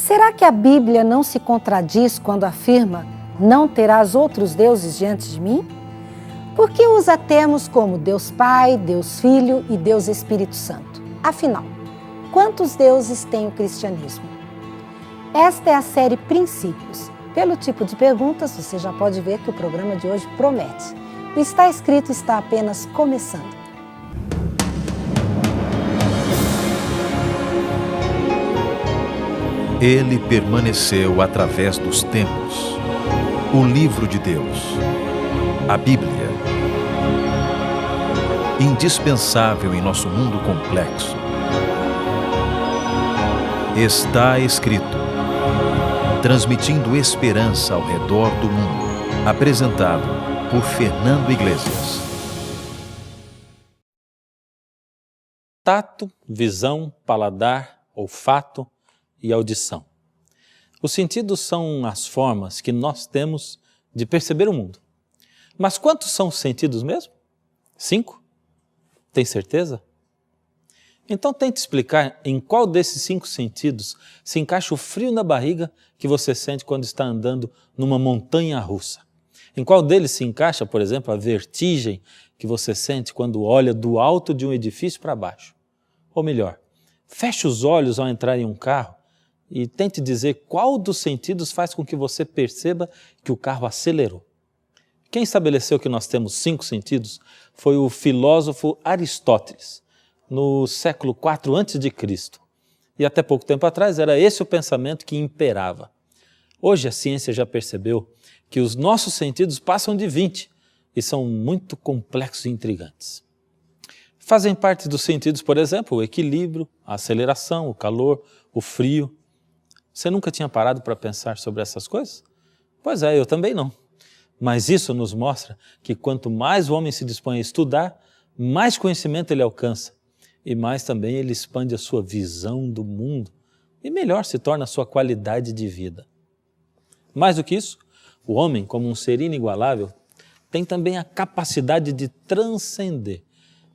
Será que a Bíblia não se contradiz quando afirma não terás outros deuses diante de mim? Por que usa termos como Deus Pai, Deus Filho e Deus Espírito Santo? Afinal, quantos deuses tem o cristianismo? Esta é a série Princípios. Pelo tipo de perguntas, você já pode ver que o programa de hoje promete. O Está Escrito está apenas começando. Ele permaneceu através dos tempos. O livro de Deus, a Bíblia, indispensável em nosso mundo complexo. Está escrito, transmitindo esperança ao redor do mundo. Apresentado por Fernando Iglesias. Tato, visão, paladar, olfato e audição. Os sentidos são as formas que nós temos de perceber o mundo. Mas quantos são os sentidos mesmo? 5? Tem certeza? Então tente explicar em qual desses 5 sentidos se encaixa o frio na barriga que você sente quando está andando numa montanha russa. Em qual deles se encaixa, por exemplo, a vertigem que você sente quando olha do alto de um edifício para baixo. Ou melhor, feche os olhos ao entrar em um carro e tente dizer qual dos sentidos faz com que você perceba que o carro acelerou. Quem estabeleceu que nós temos 5 sentidos foi o filósofo Aristóteles, no século IV a.C. E até pouco tempo atrás era esse o pensamento que imperava. Hoje a ciência já percebeu que os nossos sentidos passam de 20 e são muito complexos e intrigantes. Fazem parte dos sentidos, por exemplo, o equilíbrio, a aceleração, o calor, o frio. Você nunca tinha parado para pensar sobre essas coisas? Pois é, eu também não. Mas isso nos mostra que quanto mais o homem se dispõe a estudar, mais conhecimento ele alcança e mais também ele expande a sua visão do mundo e melhor se torna a sua qualidade de vida. Mais do que isso, o homem, como um ser inigualável, tem também a capacidade de transcender,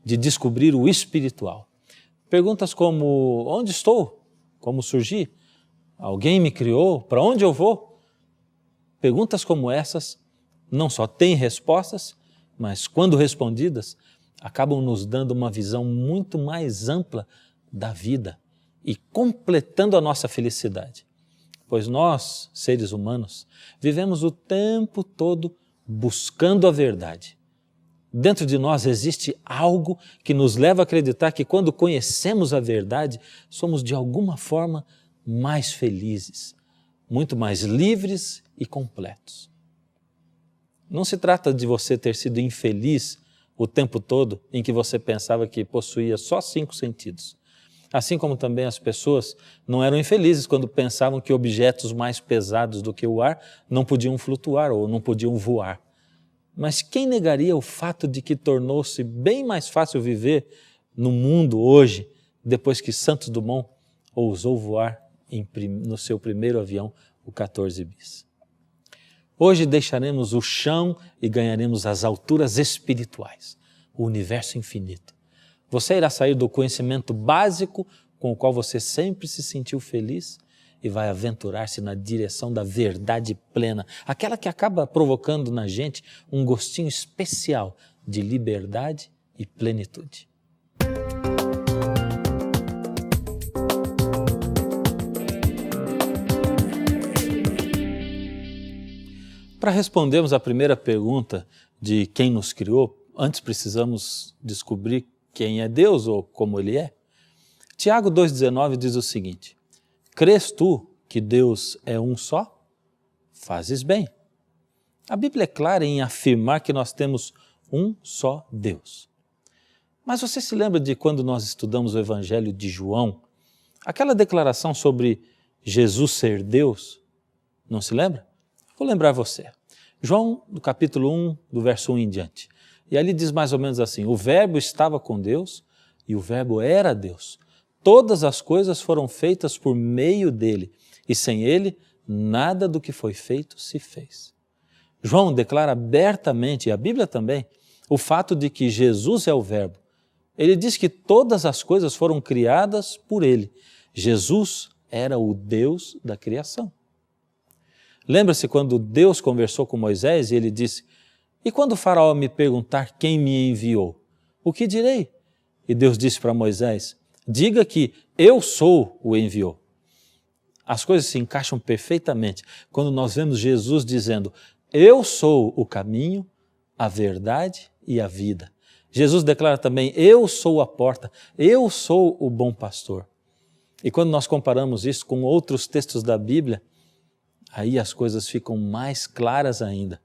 de descobrir o espiritual. Perguntas como: onde estou? Como surgi? Alguém me criou? Para onde eu vou? Perguntas como essas não só têm respostas, mas quando respondidas, acabam nos dando uma visão muito mais ampla da vida e completando a nossa felicidade. Pois nós, seres humanos, vivemos o tempo todo buscando a verdade. Dentro de nós existe algo que nos leva a acreditar que quando conhecemos a verdade, somos de alguma forma mais felizes, muito mais livres e completos. Não se trata de você ter sido infeliz o tempo todo em que você pensava que possuía só 5 sentidos. Assim como também as pessoas não eram infelizes quando pensavam que objetos mais pesados do que o ar não podiam flutuar ou não podiam voar. Mas quem negaria o fato de que tornou-se bem mais fácil viver no mundo hoje, depois que Santos Dumont ousou voar no seu primeiro avião, o 14 bis. Hoje deixaremos o chão e ganharemos as alturas espirituais, o universo infinito. Você irá sair do conhecimento básico com o qual você sempre se sentiu feliz e vai aventurar-se na direção da verdade plena, aquela que acaba provocando na gente um gostinho especial de liberdade e plenitude. Para respondermos à primeira pergunta de quem nos criou, antes precisamos descobrir quem é Deus ou como Ele é. Tiago 2,19 diz o seguinte: crês tu que Deus é um só? Fazes bem. A Bíblia é clara em afirmar que nós temos um só Deus. Mas você se lembra de quando nós estudamos o Evangelho de João? Aquela declaração sobre Jesus ser Deus? Não se lembra? Vou lembrar você. João, do capítulo 1, do verso 1 em diante. E ali diz mais ou menos assim: o verbo estava com Deus e o verbo era Deus. Todas as coisas foram feitas por meio dele e sem ele nada do que foi feito se fez. João declara abertamente, e a Bíblia também, o fato de que Jesus é o verbo. Ele diz que todas as coisas foram criadas por ele. Jesus era o Deus da criação. Lembra-se quando Deus conversou com Moisés e ele disse: e quando o faraó me perguntar quem me enviou, o que direi? E Deus disse para Moisés: diga que eu sou o enviou. As coisas se encaixam perfeitamente quando nós vemos Jesus dizendo: eu sou o caminho, a verdade e a vida. Jesus declara também: eu sou a porta, eu sou o bom pastor. E quando nós comparamos isso com outros textos da Bíblia, aí as coisas ficam mais claras ainda.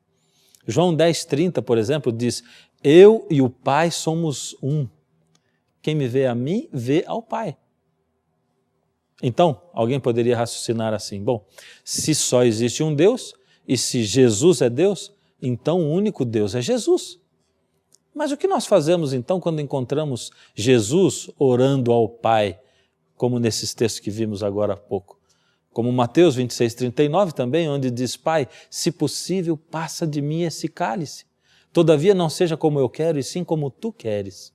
João 10,30, por exemplo, diz: eu e o Pai somos um. Quem me vê a mim, vê ao Pai. Então, alguém poderia raciocinar assim: bom, se só existe um Deus, e se Jesus é Deus, então o único Deus é Jesus. Mas o que nós fazemos então quando encontramos Jesus orando ao Pai, como nesses textos que vimos agora há pouco? Como Mateus 26,39 também, onde diz: Pai, se possível, passa de mim esse cálice. Todavia não seja como eu quero, e sim como tu queres.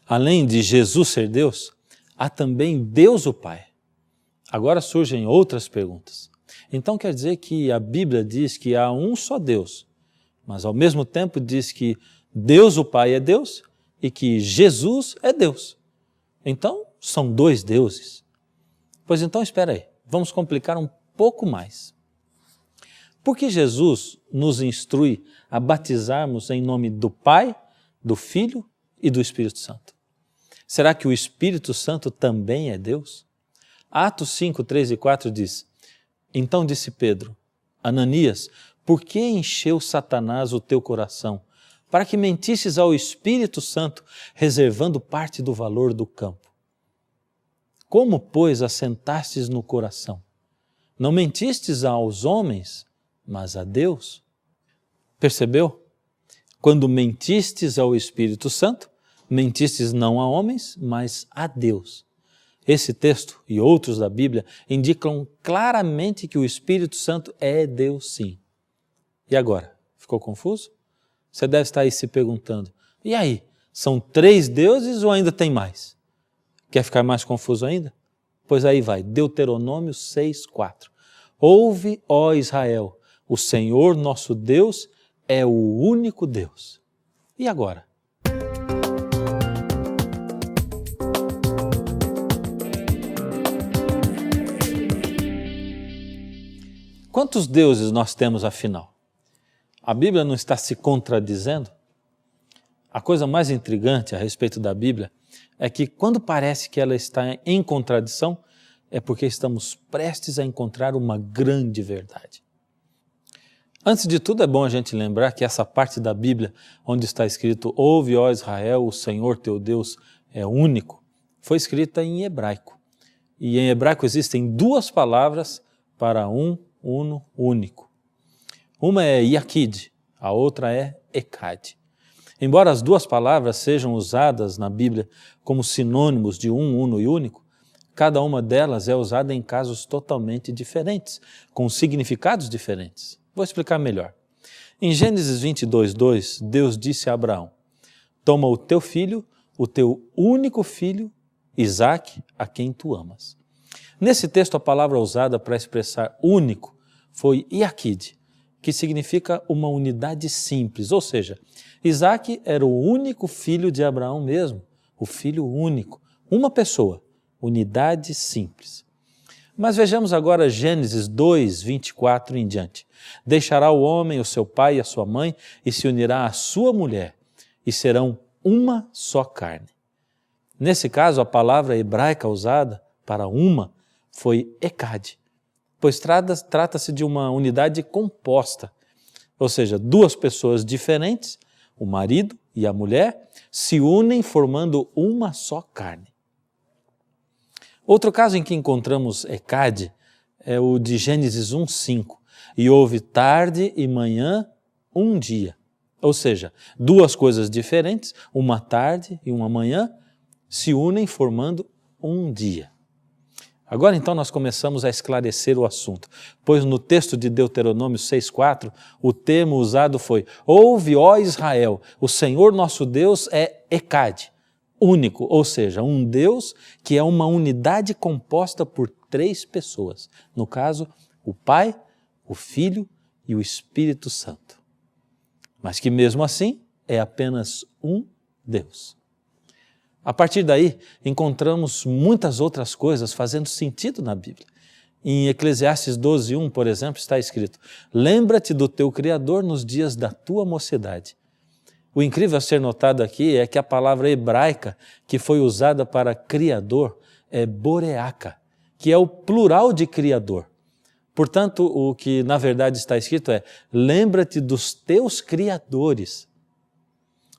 Além de Jesus ser Deus, há também Deus o Pai. Agora surgem outras perguntas. Então quer dizer que a Bíblia diz que há um só Deus, mas ao mesmo tempo diz que Deus o Pai é Deus e que Jesus é Deus. Então são dois deuses. Pois então espera aí, vamos complicar um pouco mais. Por que Jesus nos instrui a batizarmos em nome do Pai, do Filho e do Espírito Santo? Será que o Espírito Santo também é Deus? Atos 5, 3 e 4 diz: então disse Pedro: Ananias, por que encheu Satanás o teu coração, para que mentisses ao Espírito Santo, reservando parte do valor do campo? Como, pois, assentastes no coração? Não mentistes aos homens, mas a Deus? Percebeu? Quando mentistes ao Espírito Santo, mentistes não a homens, mas a Deus. Esse texto e outros da Bíblia indicam claramente que o Espírito Santo é Deus sim. E agora? Ficou confuso? Você deve estar aí se perguntando: e aí, são 3 deuses ou ainda tem mais? Quer ficar mais confuso ainda? Pois aí vai, Deuteronômio 6,4. Ouve, ó Israel, o Senhor nosso Deus é o único Deus. E agora? Quantos deuses nós temos afinal? A Bíblia não está se contradizendo? A coisa mais intrigante a respeito da Bíblia é que quando parece que ela está em contradição, é porque estamos prestes a encontrar uma grande verdade. Antes de tudo, é bom a gente lembrar que essa parte da Bíblia, onde está escrito: ouve, ó Israel, o Senhor teu Deus é único, foi escrita em hebraico. E em hebraico existem 2 palavras para uno, único. Uma é Yakid, a outra é Ekad. Embora as 2 palavras sejam usadas na Bíblia como sinônimos de uno e único, cada uma delas é usada em casos totalmente diferentes, com significados diferentes. Vou explicar melhor. Em Gênesis 22:2, Deus disse a Abraão: toma o teu filho, o teu único filho, Isaque, a quem tu amas. Nesse texto, a palavra usada para expressar único foi Yakid, que significa uma unidade simples, ou seja, Isaque era o único filho de Abraão mesmo, o filho único, uma pessoa, unidade simples. Mas vejamos agora Gênesis 2:24 em diante. Deixará o homem o seu pai e a sua mãe e se unirá à sua mulher, e serão uma só carne. Nesse caso, a palavra hebraica usada para uma foi Ekad, pois trata-se de uma unidade composta, ou seja, 2 pessoas diferentes, o marido e a mulher, se unem formando uma só carne. Outro caso em que encontramos Ekad é o de Gênesis 1:5. E houve tarde e manhã um dia. Ou seja, 2 coisas diferentes, uma tarde e uma manhã, se unem formando um dia. Agora então nós começamos a esclarecer o assunto, pois no texto de Deuteronômio 6,4, o termo usado foi: ouve, ó Israel, o Senhor nosso Deus é Ekad, único, ou seja, um Deus que é uma unidade composta por três pessoas. No caso, o Pai, o Filho e o Espírito Santo. Mas que mesmo assim é apenas um Deus. A partir daí, encontramos muitas outras coisas fazendo sentido na Bíblia. Em Eclesiastes 12:1, por exemplo, está escrito: lembra-te do teu Criador nos dias da tua mocidade. O incrível a ser notado aqui é que a palavra hebraica que foi usada para Criador é boreaca, que é o plural de Criador. Portanto, o que na verdade está escrito é: lembra-te dos teus criadores.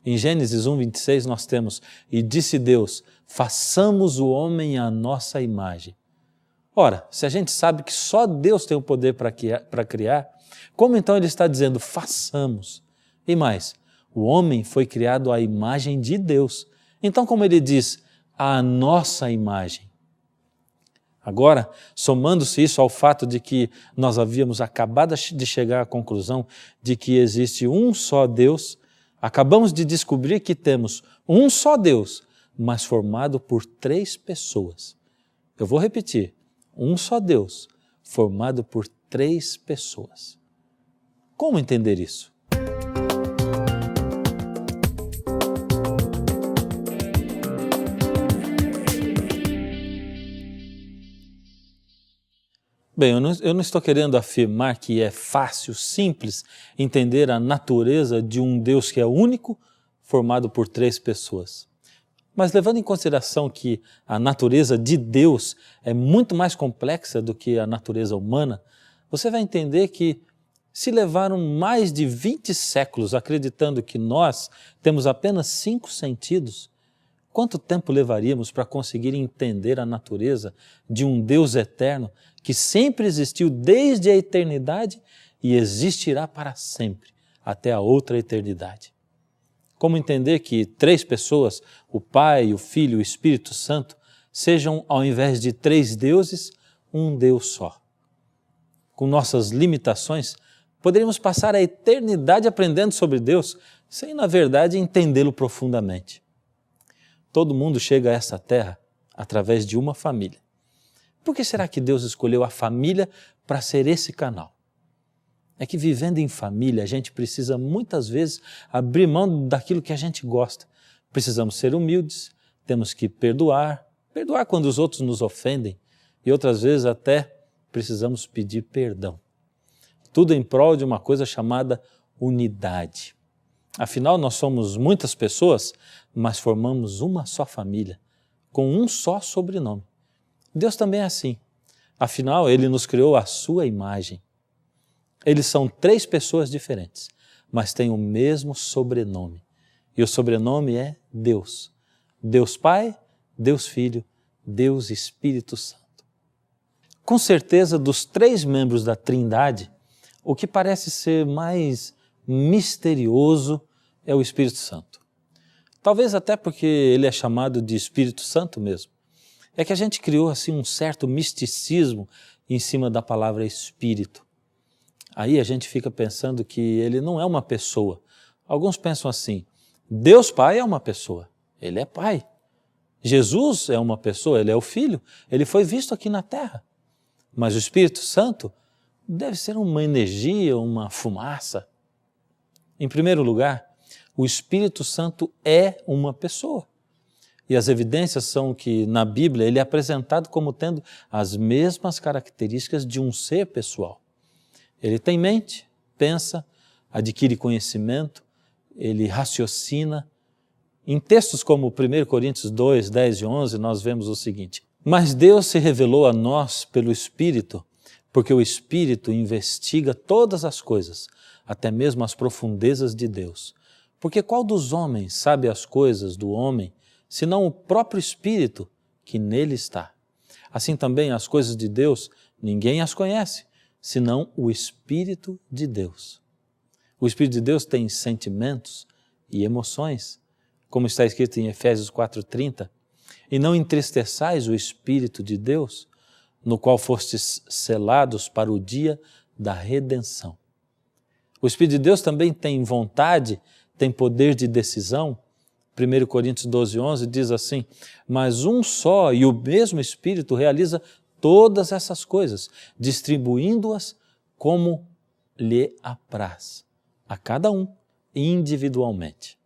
Em Gênesis 1:26 nós temos: e disse Deus, façamos o homem à nossa imagem. Ora, se a gente sabe que só Deus tem o poder para criar, como então ele está dizendo façamos? E mais, o homem foi criado à imagem de Deus. Então como ele diz, à nossa imagem? Agora, somando-se isso ao fato de que nós havíamos acabado de chegar à conclusão de que existe um só Deus, acabamos de descobrir que temos um só Deus, mas formado por três pessoas. Eu vou repetir, um só Deus, formado por três pessoas. Como entender isso? Bem, eu não estou querendo afirmar que é fácil, simples, entender a natureza de um Deus que é único, formado por três pessoas. Mas levando em consideração que a natureza de Deus é muito mais complexa do que a natureza humana, você vai entender que se levaram mais de 20 séculos acreditando que nós temos apenas 5 sentidos, quanto tempo levaríamos para conseguir entender a natureza de um Deus eterno que sempre existiu desde a eternidade e existirá para sempre, até a outra eternidade? Como entender que três pessoas, o Pai, o Filho e o Espírito Santo, sejam, ao invés de três deuses, um Deus só? Com nossas limitações, poderíamos passar a eternidade aprendendo sobre Deus, sem, na verdade, entendê-lo profundamente. Todo mundo chega a essa terra através de uma família. Por que será que Deus escolheu a família para ser esse canal? É que vivendo em família, a gente precisa muitas vezes abrir mão daquilo que a gente gosta. Precisamos ser humildes, temos que perdoar quando os outros nos ofendem e outras vezes até precisamos pedir perdão. Tudo em prol de uma coisa chamada unidade. Afinal, nós somos muitas pessoas, mas formamos uma só família, com um só sobrenome. Deus também é assim. Afinal, Ele nos criou à sua imagem. Eles são três pessoas diferentes, mas têm o mesmo sobrenome. E o sobrenome é Deus. Deus Pai, Deus Filho, Deus Espírito Santo. Com certeza, dos três membros da Trindade, o que parece ser mais misterioso é o Espírito Santo. Talvez até porque ele é chamado de Espírito Santo mesmo. É que a gente criou assim um certo misticismo em cima da palavra Espírito. Aí a gente fica pensando que ele não é uma pessoa. Alguns pensam assim: Deus Pai é uma pessoa, ele é Pai. Jesus é uma pessoa, ele é o Filho, ele foi visto aqui na terra. Mas o Espírito Santo deve ser uma energia, uma fumaça. Em primeiro lugar, o Espírito Santo é uma pessoa. E as evidências são que na Bíblia ele é apresentado como tendo as mesmas características de um ser pessoal. Ele tem mente, pensa, adquire conhecimento, ele raciocina. Em textos como 1 Coríntios 2, 10 e 11, nós vemos o seguinte: mas Deus se revelou a nós pelo Espírito, porque o Espírito investiga todas as coisas, até mesmo as profundezas de Deus. Porque qual dos homens sabe as coisas do homem, senão o próprio Espírito que nele está? Assim também as coisas de Deus, ninguém as conhece, senão o Espírito de Deus. O Espírito de Deus tem sentimentos e emoções, como está escrito em Efésios 4:30, e não entristeçais o Espírito de Deus, no qual fostes selados para o dia da redenção. O Espírito de Deus também tem vontade, tem poder de decisão. 1 Coríntios 12, 11 diz assim: mas um só e o mesmo Espírito realiza todas essas coisas, distribuindo-as como lhe apraz, a cada um individualmente.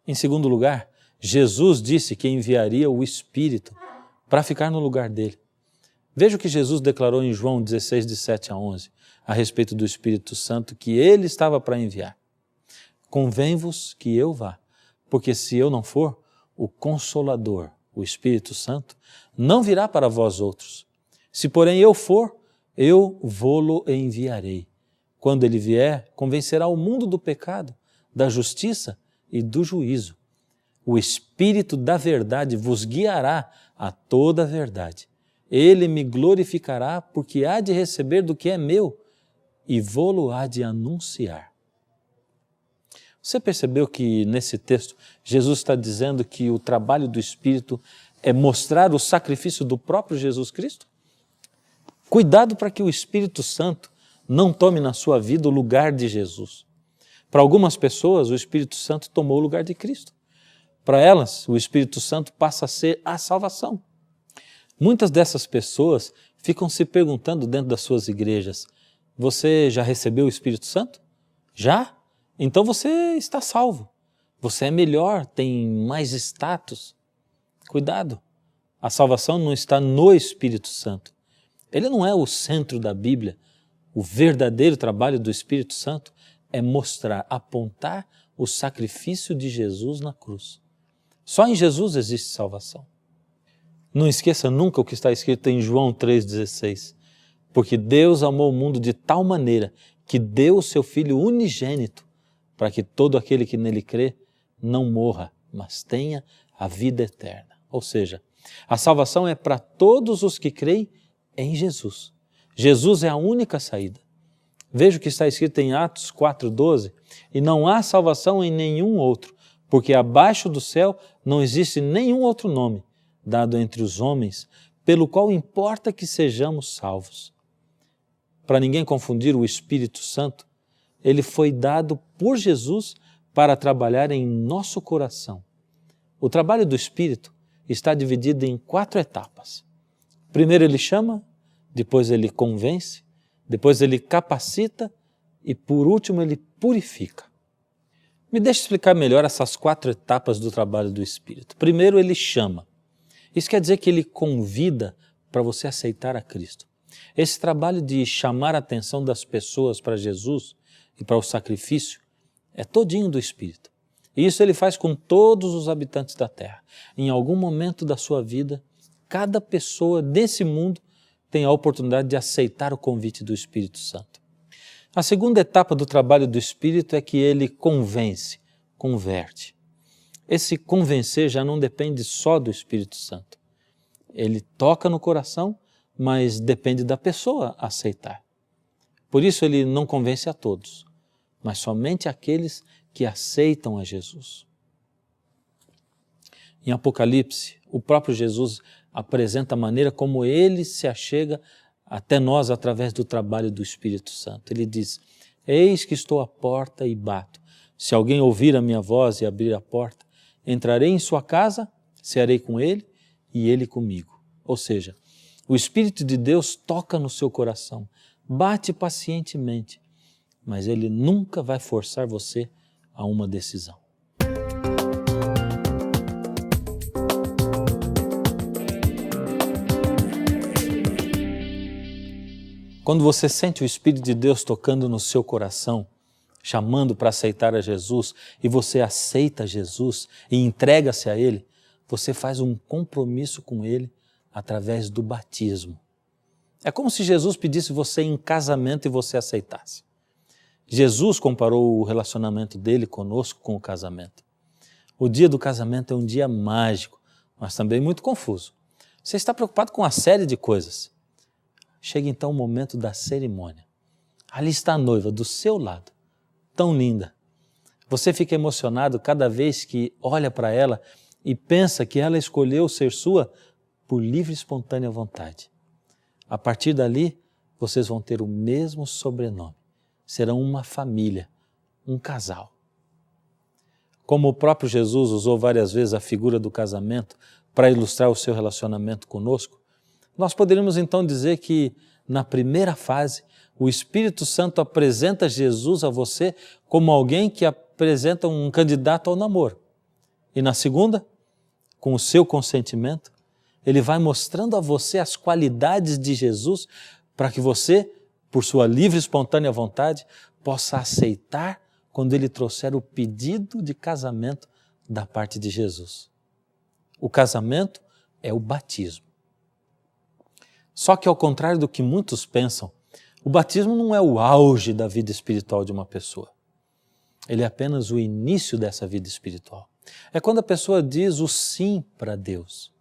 Em segundo lugar, Jesus disse que enviaria o Espírito para ficar no lugar dele. Veja o que Jesus declarou em João 16, de 7 a 11, a respeito do Espírito Santo que ele estava para enviar. Convém-vos que eu vá, porque se eu não for, o Consolador, o Espírito Santo, não virá para vós outros. Se porém eu for, eu vô-lo enviarei. Quando ele vier, convencerá o mundo do pecado, da justiça e do juízo. O Espírito da verdade vos guiará a toda a verdade. Ele me glorificará, porque há de receber do que é meu e vô-lo há de anunciar. Você percebeu que nesse texto Jesus está dizendo que o trabalho do Espírito é mostrar o sacrifício do próprio Jesus Cristo? Cuidado para que o Espírito Santo não tome na sua vida o lugar de Jesus. Para algumas pessoas, o Espírito Santo tomou o lugar de Cristo. Para elas, o Espírito Santo passa a ser a salvação. Muitas dessas pessoas ficam se perguntando dentro das suas igrejas: você já recebeu o Espírito Santo? Já? Então você está salvo. Você é melhor, tem mais status. Cuidado, a salvação não está no Espírito Santo. Ele não é o centro da Bíblia. O verdadeiro trabalho do Espírito Santo é mostrar, apontar o sacrifício de Jesus na cruz. Só em Jesus existe salvação. Não esqueça nunca o que está escrito em João 3,16. Porque Deus amou o mundo de tal maneira que deu o seu Filho unigênito para que todo aquele que nele crê não morra, mas tenha a vida eterna. Ou seja, a salvação é para todos os que creem em Jesus. Jesus é a única saída. Veja o que está escrito em Atos 4,12. E não há salvação em nenhum outro, porque abaixo do céu não existe nenhum outro nome dado entre os homens, pelo qual importa que sejamos salvos. Para ninguém confundir o Espírito Santo, ele foi dado por Jesus para trabalhar em nosso coração. O trabalho do Espírito está dividido em 4 etapas. Primeiro ele chama, depois ele convence, depois ele capacita e por último ele purifica. Me deixe explicar melhor essas 4 etapas do trabalho do Espírito. Primeiro ele chama. Isso quer dizer que ele convida para você aceitar a Cristo. Esse trabalho de chamar a atenção das pessoas para Jesus e para o sacrifício é todinho do Espírito. E isso ele faz com todos os habitantes da terra. Em algum momento da sua vida, cada pessoa desse mundo tem a oportunidade de aceitar o convite do Espírito Santo. A segunda etapa do trabalho do Espírito é que ele convence, converte. Esse convencer já não depende só do Espírito Santo. Ele toca no coração, mas depende da pessoa aceitar. Por isso ele não convence a todos, mas somente aqueles que aceitam a Jesus. Em Apocalipse, o próprio Jesus apresenta a maneira como ele se achega até nós através do trabalho do Espírito Santo. Ele diz: eis que estou à porta e bato. Se alguém ouvir a minha voz e abrir a porta, entrarei em sua casa, cearei com ele e ele comigo. Ou seja, o Espírito de Deus toca no seu coração, bate pacientemente, mas ele nunca vai forçar você a uma decisão. Quando você sente o Espírito de Deus tocando no seu coração, chamando para aceitar a Jesus, e você aceita Jesus e entrega-se a Ele, você faz um compromisso com Ele através do batismo. É como se Jesus pedisse você em casamento e você aceitasse. Jesus comparou o relacionamento dele conosco com o casamento. O dia do casamento é um dia mágico, mas também muito confuso. Você está preocupado com uma série de coisas. Chega então o momento da cerimônia. Ali está a noiva do seu lado, tão linda. Você fica emocionado cada vez que olha para ela e pensa que ela escolheu ser sua por livre e espontânea vontade. A partir dali, vocês vão ter o mesmo sobrenome. Serão uma família, um casal. Como o próprio Jesus usou várias vezes a figura do casamento para ilustrar o seu relacionamento conosco, Nós poderíamos então dizer que na primeira fase, o Espírito Santo apresenta Jesus a você como alguém que apresenta um candidato ao namoro. E na segunda, com o seu consentimento, ele vai mostrando a você as qualidades de Jesus para que você, por sua livre e espontânea vontade, possa aceitar quando ele trouxer o pedido de casamento da parte de Jesus. O casamento é o batismo. Só que ao contrário do que muitos pensam, o batismo não é o auge da vida espiritual de uma pessoa. Ele é apenas o início dessa vida espiritual. É quando a pessoa diz o sim para Deus.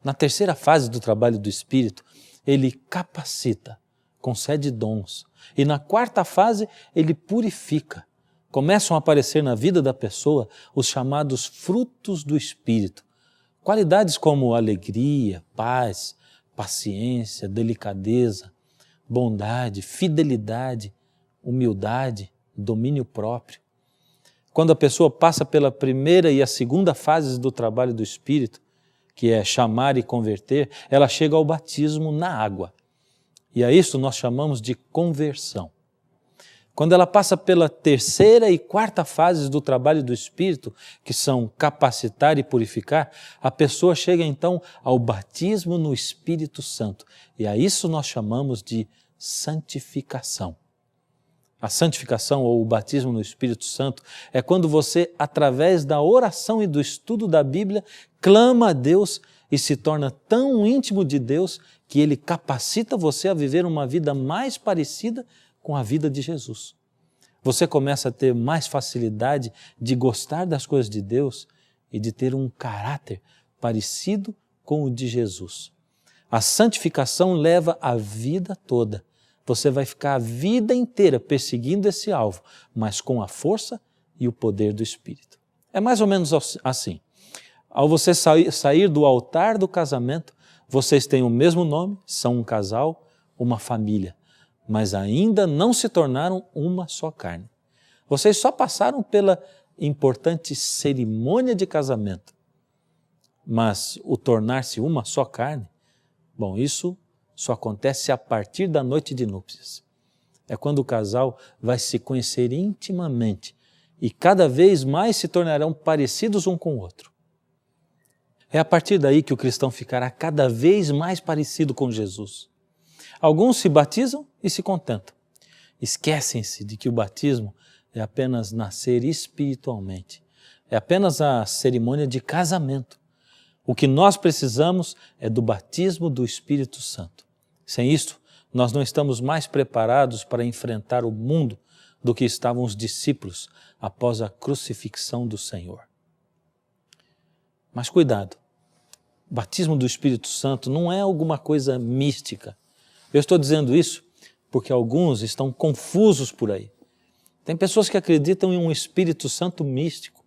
Na terceira fase do trabalho do Espírito, ele capacita, concede dons. E na quarta fase, ele purifica. Começam a aparecer na vida da pessoa os chamados frutos do Espírito. Qualidades como alegria, paz, paciência, delicadeza, bondade, fidelidade, humildade, domínio próprio. Quando a pessoa passa pela primeira e a segunda fases do trabalho do Espírito, que é chamar e converter, ela chega ao batismo na água. E a isso nós chamamos de conversão. Quando ela passa pela terceira e quarta fases do trabalho do Espírito, que são capacitar e purificar, a pessoa chega então ao batismo no Espírito Santo. E a isso nós chamamos de santificação. A santificação ou o batismo no Espírito Santo é quando você, através da oração e do estudo da Bíblia, clama a Deus e se torna tão íntimo de Deus que Ele capacita você a viver uma vida mais parecida com a vida de Jesus. Você começa a ter mais facilidade de gostar das coisas de Deus e de ter um caráter parecido com o de Jesus. A santificação leva a vida toda. Você vai ficar a vida inteira perseguindo esse alvo, mas com a força e o poder do Espírito. É mais ou menos assim. Ao você sair do altar do casamento, vocês têm o mesmo nome, são um casal, uma família, mas ainda não se tornaram uma só carne. Vocês só passaram pela importante cerimônia de casamento, mas o tornar-se uma só carne, bom, isso só acontece a partir da noite de núpcias. É quando o casal vai se conhecer intimamente e cada vez mais se tornarão parecidos um com o outro. É a partir daí que o cristão ficará cada vez mais parecido com Jesus. Alguns se batizam e se contentam. Esquecem-se de que o batismo é apenas nascer espiritualmente. É apenas a cerimônia de casamento. O que nós precisamos é do batismo do Espírito Santo. Sem isto, nós não estamos mais preparados para enfrentar o mundo do que estavam os discípulos após a crucifixão do Senhor. Mas cuidado, o batismo do Espírito Santo não é alguma coisa mística. Eu estou dizendo isso porque alguns estão confusos por aí. Tem pessoas que acreditam em um Espírito Santo místico.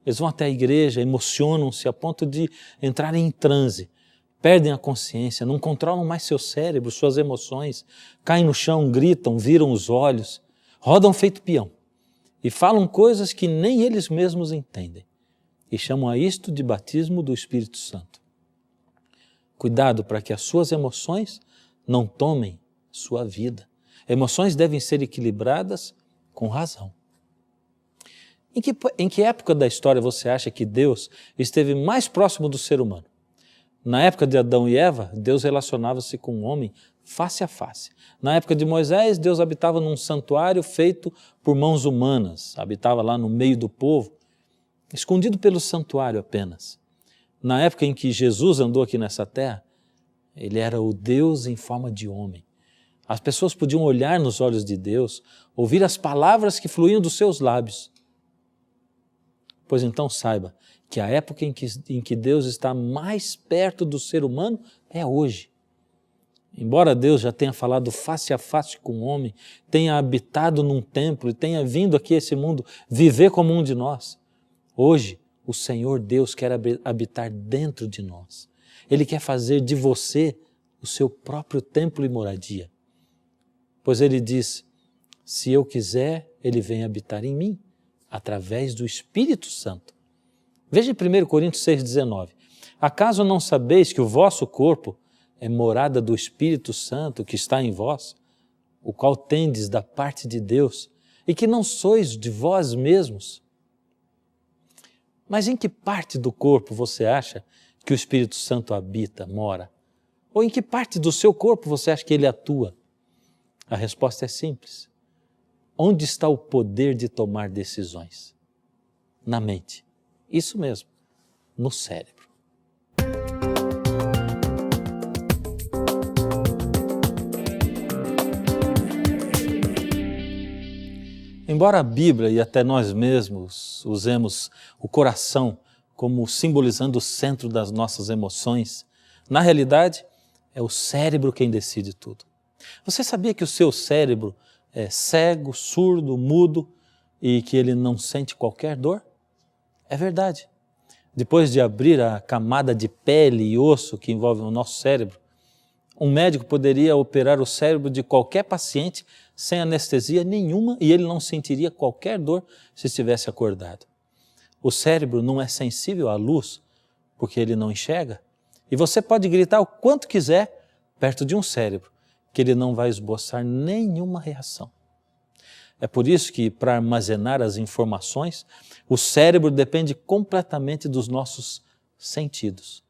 Eles vão até a igreja, emocionam-se a ponto de entrarem em transe, perdem a consciência, não controlam mais seu cérebro, suas emoções, caem no chão, gritam, viram os olhos, rodam feito peão e falam coisas que nem eles mesmos entendem e chamam a isto de batismo do Espírito Santo. Cuidado para que as suas emoções não tomem sua vida. Emoções devem ser equilibradas com razão. Em que época da história você acha que Deus esteve mais próximo do ser humano? Na época de Adão e Eva, Deus relacionava-se com o homem face a face. Na época de Moisés, Deus habitava num santuário feito por mãos humanas, habitava lá no meio do povo, escondido pelo santuário apenas. Na época em que Jesus andou aqui nessa terra, Ele era o Deus em forma de homem. As pessoas podiam olhar nos olhos de Deus, ouvir as palavras que fluíam dos seus lábios. Pois então saiba que a época em que Deus está mais perto do ser humano é hoje. Embora Deus já tenha falado face a face com o homem, tenha habitado num templo e tenha vindo aqui a esse mundo viver como um de nós, hoje o Senhor Deus quer habitar dentro de nós. Ele quer fazer de você o seu próprio templo e moradia. Pois Ele diz, se eu quiser, Ele vem habitar em mim, através do Espírito Santo. Veja em 1 Coríntios 6,19. Acaso não sabeis que o vosso corpo é morada do Espírito Santo que está em vós, o qual tendes da parte de Deus, e que não sois de vós mesmos. Mas em que parte do corpo você acha que o Espírito Santo habita, mora? Ou em que parte do seu corpo você acha que ele atua? A resposta é simples. Onde está o poder de tomar decisões? Na mente. Isso mesmo, no cérebro. Embora a Bíblia e até nós mesmos usemos o coração como simbolizando o centro das nossas emoções, na realidade é o cérebro quem decide tudo. Você sabia que o seu cérebro é cego, surdo, mudo e que ele não sente qualquer dor? É verdade. Depois de abrir a camada de pele e osso que envolve o nosso cérebro, um médico poderia operar o cérebro de qualquer paciente sem anestesia nenhuma e ele não sentiria qualquer dor se estivesse acordado. O cérebro não é sensível à luz porque ele não enxerga e você pode gritar o quanto quiser perto de um cérebro que ele não vai esboçar nenhuma reação. É por isso que, para armazenar as informações, o cérebro depende completamente dos nossos sentidos,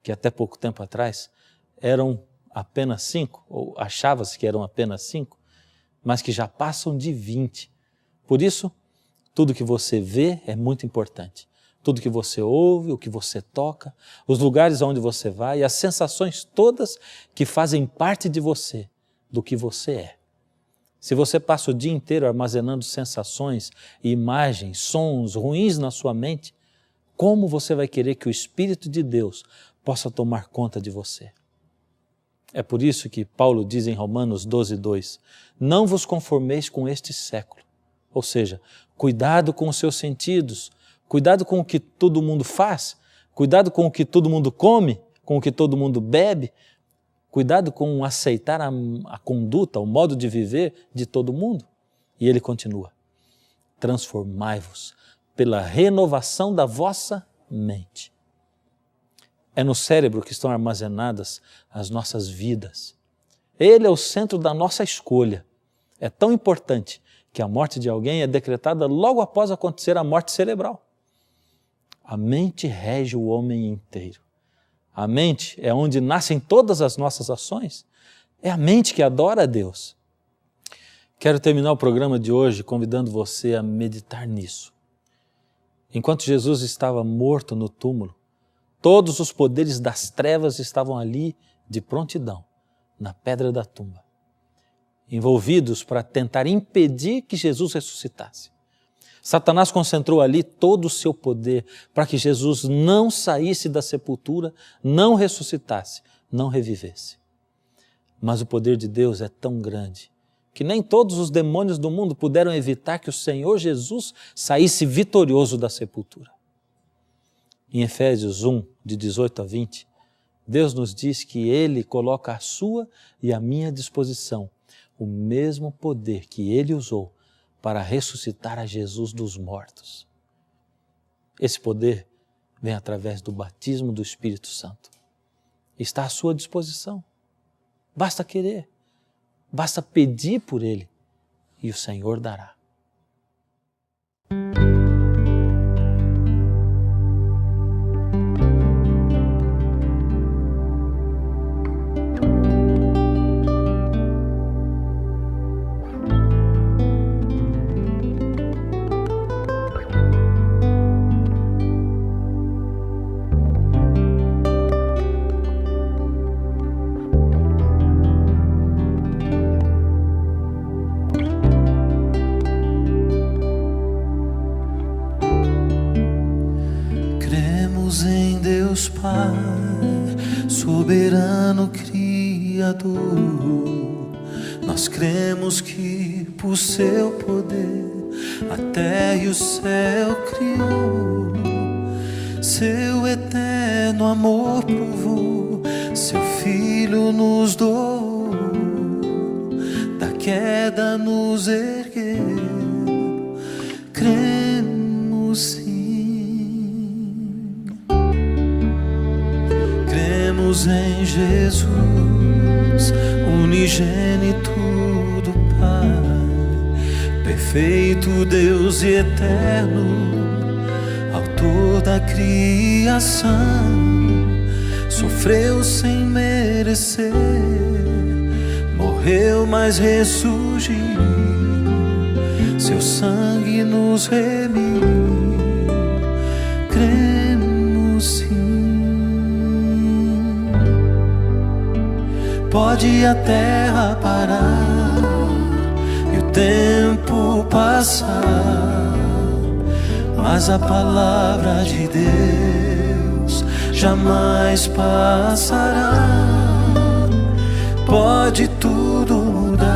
que até pouco tempo atrás eram apenas 5, ou achava-se que eram apenas 5, mas que já passam de 20. Por isso, tudo que você vê é muito importante. Tudo que você ouve, o que você toca, os lugares aonde você vai, as sensações todas que fazem parte de você, do que você é. Se você passa o dia inteiro armazenando sensações, imagens, sons ruins na sua mente, como você vai querer que o Espírito de Deus possa tomar conta de você? É por isso que Paulo diz em Romanos 12:2, não vos conformeis com este século. Ou seja, cuidado com os seus sentidos, cuidado com o que todo mundo faz, cuidado com o que todo mundo come, com o que todo mundo bebe, cuidado com aceitar a conduta, o modo de viver de todo mundo. E ele continua, transformai-vos pela renovação da vossa mente. É no cérebro que estão armazenadas as nossas vidas. Ele é o centro da nossa escolha. É tão importante que a morte de alguém é decretada logo após acontecer a morte cerebral. A mente rege o homem inteiro. A mente é onde nascem todas as nossas ações. É a mente que adora a Deus. Quero terminar o programa de hoje convidando você a meditar nisso. Enquanto Jesus estava morto no túmulo, todos os poderes das trevas estavam ali de prontidão, na pedra da tumba, envolvidos para tentar impedir que Jesus ressuscitasse. Satanás concentrou ali todo o seu poder para que Jesus não saísse da sepultura, não ressuscitasse, não revivesse. Mas o poder de Deus é tão grande que nem todos os demônios do mundo puderam evitar que o Senhor Jesus saísse vitorioso da sepultura. Em Efésios 1, de 18 a 20, Deus nos diz que Ele coloca à sua e à minha disposição o mesmo poder que Ele usou para ressuscitar a Jesus dos mortos. Esse poder vem através do batismo do Espírito Santo. Está à sua disposição. Basta querer, basta pedir por Ele e o Senhor dará. Soberano Criador, nós cremos que por seu poder a terra e o céu criou, seu eterno amor provou, seu Filho nos doou, da queda nos ergueu, cremos sim. cremos em Jesus, unigênito do Pai, perfeito Deus e eterno, autor da criação, sofreu sem merecer, morreu, mas ressurgiu, seu sangue nos remiu. Cremos sim. Pode a terra parar e o tempo passar, mas a palavra de Deus jamais passará. Pode tudo mudar,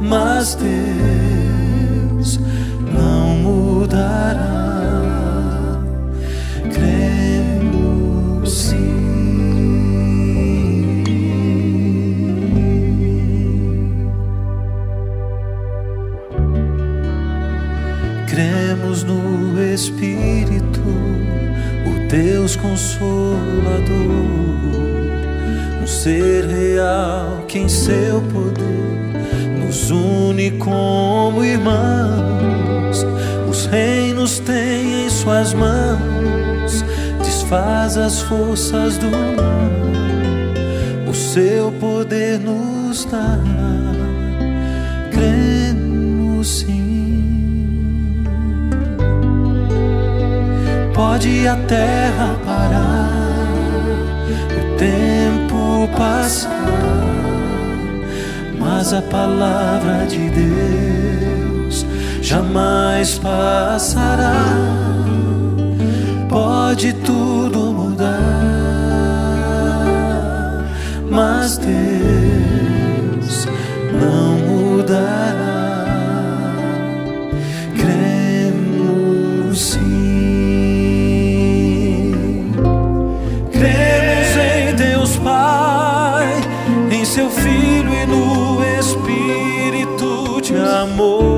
mas Deus não mudará. Cremos sim. Cremos no Espírito, o Deus Consolador, um ser real que em seu poder nos une como irmãos. Os reinos têm em suas mãos, desfaz as forças do mal, o seu poder nos dá. Cremos sim. Pode a terra parar, o tempo passar, mas a palavra de Deus jamais passará. Pode tudo mudar, mas Deus não mudará. Cremos sim. Cremos em Deus Pai, em seu Filho e no Espírito de amor.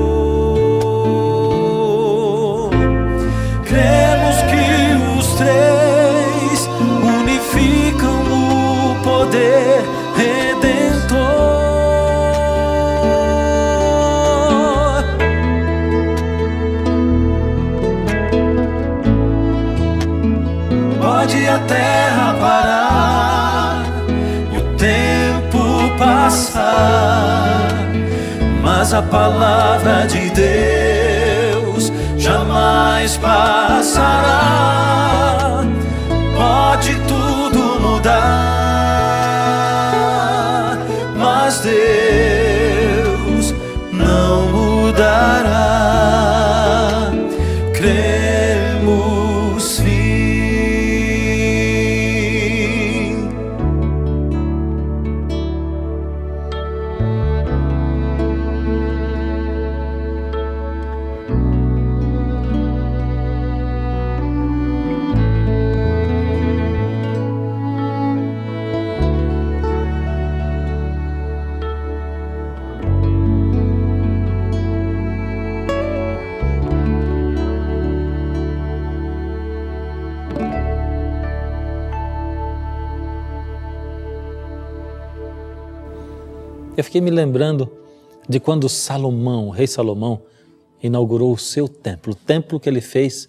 Cremos que os três unificam no poder redentor. Pode a terra parar e o tempo passar, mas a palavra de Deus jamais passará. Pode tudo mudar, mas Deus não mudará. Cremos sim. Eu fiquei me lembrando de quando Salomão, o rei Salomão, inaugurou o seu templo, o templo que ele fez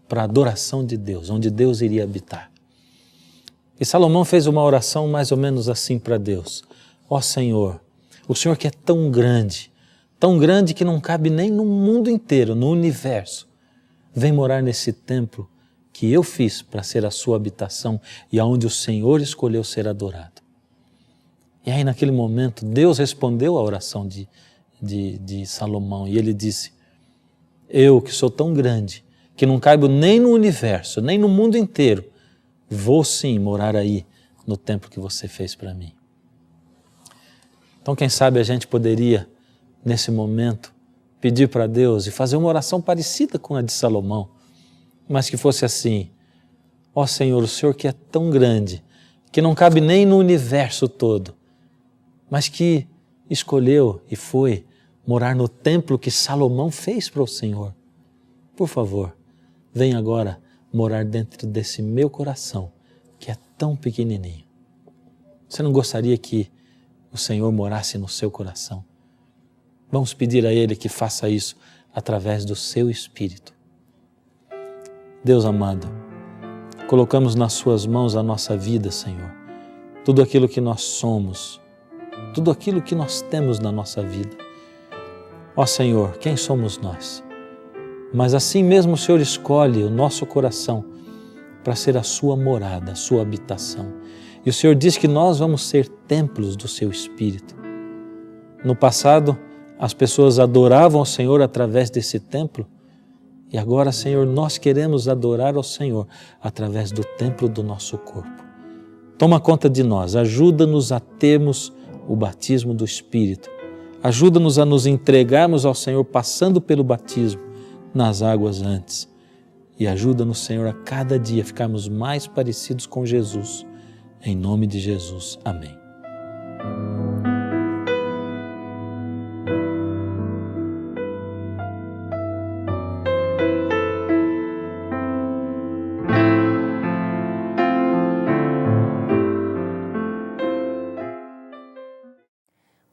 para a adoração de Deus, onde Deus iria habitar. E Salomão fez uma oração mais ou menos assim para Deus: ó Senhor, o Senhor que é tão grande que não cabe nem no mundo inteiro, no universo, vem morar nesse templo que eu fiz para ser a sua habitação e aonde o Senhor escolheu ser adorado. E aí naquele momento Deus respondeu à oração de Salomão e ele disse: eu que sou tão grande que não caibo nem no universo, nem no mundo inteiro, vou sim morar aí no templo que você fez para mim. Então quem sabe a gente poderia nesse momento pedir para Deus e fazer uma oração parecida com a de Salomão, mas que fosse assim: ó Senhor, o Senhor que é tão grande que não cabe nem no universo todo, mas que escolheu e foi morar no templo que Salomão fez para o Senhor. Por favor, venha agora morar dentro desse meu coração, que é tão pequenininho. Você não gostaria que o Senhor morasse no seu coração? Vamos pedir a Ele que faça isso através do seu Espírito. Deus amado, colocamos nas suas mãos a nossa vida, Senhor. Tudo aquilo que nós somos, tudo aquilo que nós temos na nossa vida. Ó Senhor, quem somos nós? Mas assim mesmo o Senhor escolhe o nosso coração para ser a sua morada, a sua habitação. E o Senhor diz que nós vamos ser templos do seu Espírito. No passado, as pessoas adoravam ao Senhor através desse templo. E agora, Senhor, nós queremos adorar ao Senhor através do templo do nosso corpo. Toma conta de nós, ajuda-nos a termos o batismo do Espírito. Ajuda-nos a nos entregarmos ao Senhor passando pelo batismo nas águas antes. E ajuda-nos, Senhor, a cada dia ficarmos mais parecidos com Jesus. Em nome de Jesus. Amém.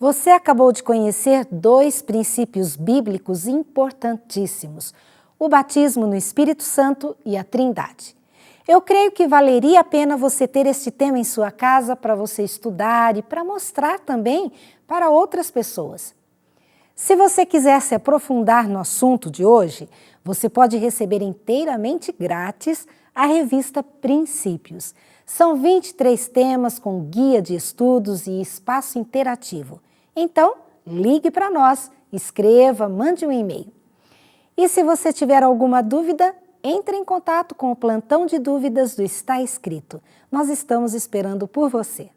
Você acabou de conhecer 2 princípios bíblicos importantíssimos: o batismo no Espírito Santo e a Trindade. Eu creio que valeria a pena você ter este tema em sua casa para você estudar e para mostrar também para outras pessoas. Se você quiser se aprofundar no assunto de hoje, você pode receber inteiramente grátis a revista Princípios. São 23 temas com guia de estudos e espaço interativo. Então, ligue para nós, escreva, mande um e-mail. E se você tiver alguma dúvida, entre em contato com o plantão de dúvidas do Está Escrito. Nós estamos esperando por você.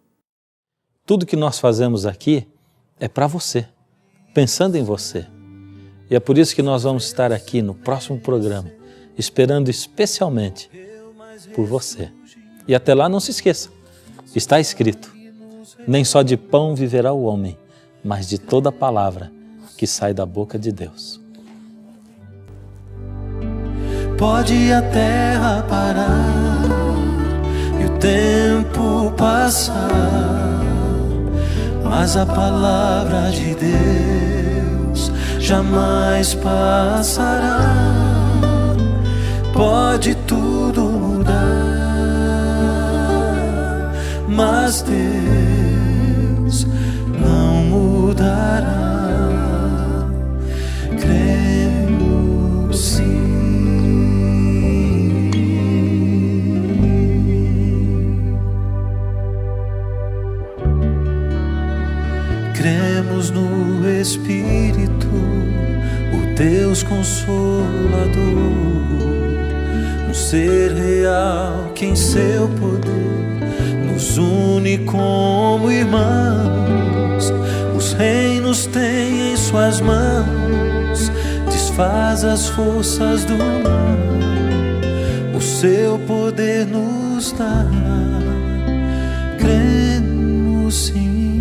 Tudo que nós fazemos aqui é para você, pensando em você. E é por isso que nós vamos estar aqui no próximo programa, esperando especialmente por você. E até lá não se esqueça, está escrito: nem só de pão viverá o homem, mas de toda palavra que sai da boca de Deus. Pode a terra parar e o tempo passar, mas a palavra de Deus jamais passará. Pode tudo mudar, mas Deus não mudará. Cremos sim. Cremos no Espírito, o Deus Consolador, um ser real que em seu poder nos une como irmãos. Os reinos têm em suas mãos, desfaz as forças do mal, o seu poder nos dá. Cremos sim.